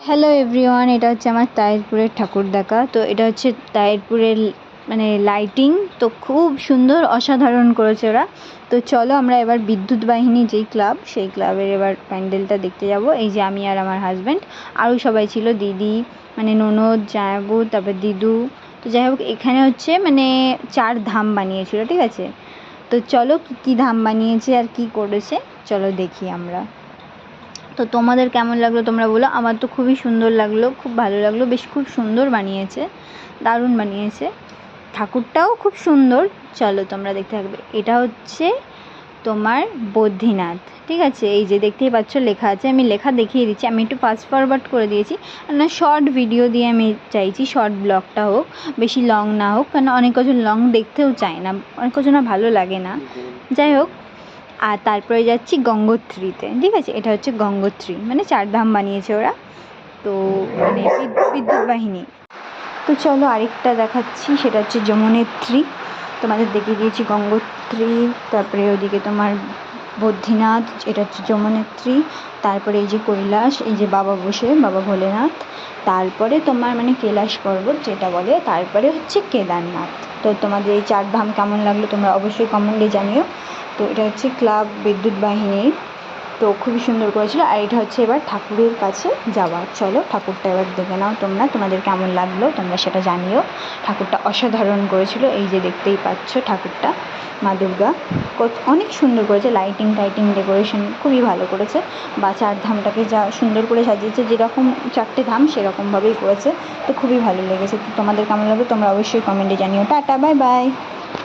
Hello everyone, এটা হচ্ছে আমার তাহিরপুরের ঠাকুর দেখা। তো এটা হচ্ছে তাহিরপুরের মানে লাইটিং তো খুব সুন্দর, অসাধারণ করেছে ওরা। তো চলো আমরা এবার বিদ্যুৎ বাহিনী যেই ক্লাব, সেই ক্লাবের এবার প্যান্ডেলটা দেখতে যাব। এই যে আমি আর আমার হাজব্যান্ড, আরও সবাই ছিল, দিদি মানে ননদ, জায়াবু, তারপর দিদু। তো যাই হোক, এখানে হচ্ছে মানে 4 ধাম বানিয়েছিল, ঠিক আছে। তো চলো কী ধাম বানিয়েছে আর কি করেছে চলো দেখি আমরা। তো তোমাদের কেমন লাগলো তোমরা বলো। আমার তো খুবই সুন্দর লাগলো, খুব ভালো লাগলো, বেশ খুব সুন্দর বানিয়েছে, দারুণ বানিয়েছে। ঠাকুরটাও খুব সুন্দর, চলো তোমরা দেখতে থাকবে। এটা হচ্ছে তোমার বদ্রীনাথ, ঠিক আছে। এই যে দেখতেই পাচ্ছ লেখা আছে, আমি লেখা দেখিয়ে দিচ্ছি। আমি একটু ফাস্ট ফরওয়ার্ড করে দিয়েছি, না শর্ট ভিডিও দিয়ে আমি চাইছি শর্ট ব্লগটা হোক, বেশি লং না হোক, কারণ অনেক কজন লং দেখতেও চায় না, অনেক কজনের ভালো লাগে না। যাই হোক, আর তারপরে যাচ্ছি গঙ্গোত্রীতে, ঠিক আছে। এটা হচ্ছে গঙ্গোত্রী, মানে 4 ধাম বানিয়েছে ওরা, তো মানে বিদ্যুৎ বাহিনী। তো চলো আরেকটা দেখাচ্ছি, সেটা হচ্ছে যমুনেত্রী। তোমাদের দেখিয়ে দিয়েছি গঙ্গোত্রী, তারপরে ওদিকে তোমার বদ্রীনাথ, এটা হচ্ছে যমুনেত্রী। তারপরে এই যে কৈলাস, এই যে বাবা বসে, বাবা ভোলেনাথ। তারপরে তোমার মানে কৈলাস পর্বত যেটা বলে, তারপরে হচ্ছে কেদারনাথ। তো তোমাদের এই 4 ধাম কেমন লাগলো তোমরা অবশ্যই কমেন্টে জানিও। তো এটা হচ্ছে ক্লাব বিদ্যুৎ বাহিনীর, তো খুবই সুন্দর করেছিল। আর এটা হচ্ছে এবার ঠাকুরের কাছে যাওয়া, চলো ঠাকুরটা এবার দেখে নাও তোমরা, তোমাদের কেমন লাগলো তোমরা সেটা জানিও। ঠাকুরটা অসাধারণ করেছিল, এই যে দেখতেই পাচ্ছ ঠাকুরটা, মা দুর্গা অনেক সুন্দর করেছে, লাইটিং টাইটিং ডেকোরেশন খুবই ভালো করেছে। বা 4 ধামটাকে যা সুন্দর করে সাজিয়েছে, যেরকম 4টে ধাম সেরকমভাবেই করেছে, তো খুবই ভালো লেগেছে। তো তোমাদের কেমন লাগলো তোমরা অবশ্যই কমেন্টে জানিও। Tata, bye bye.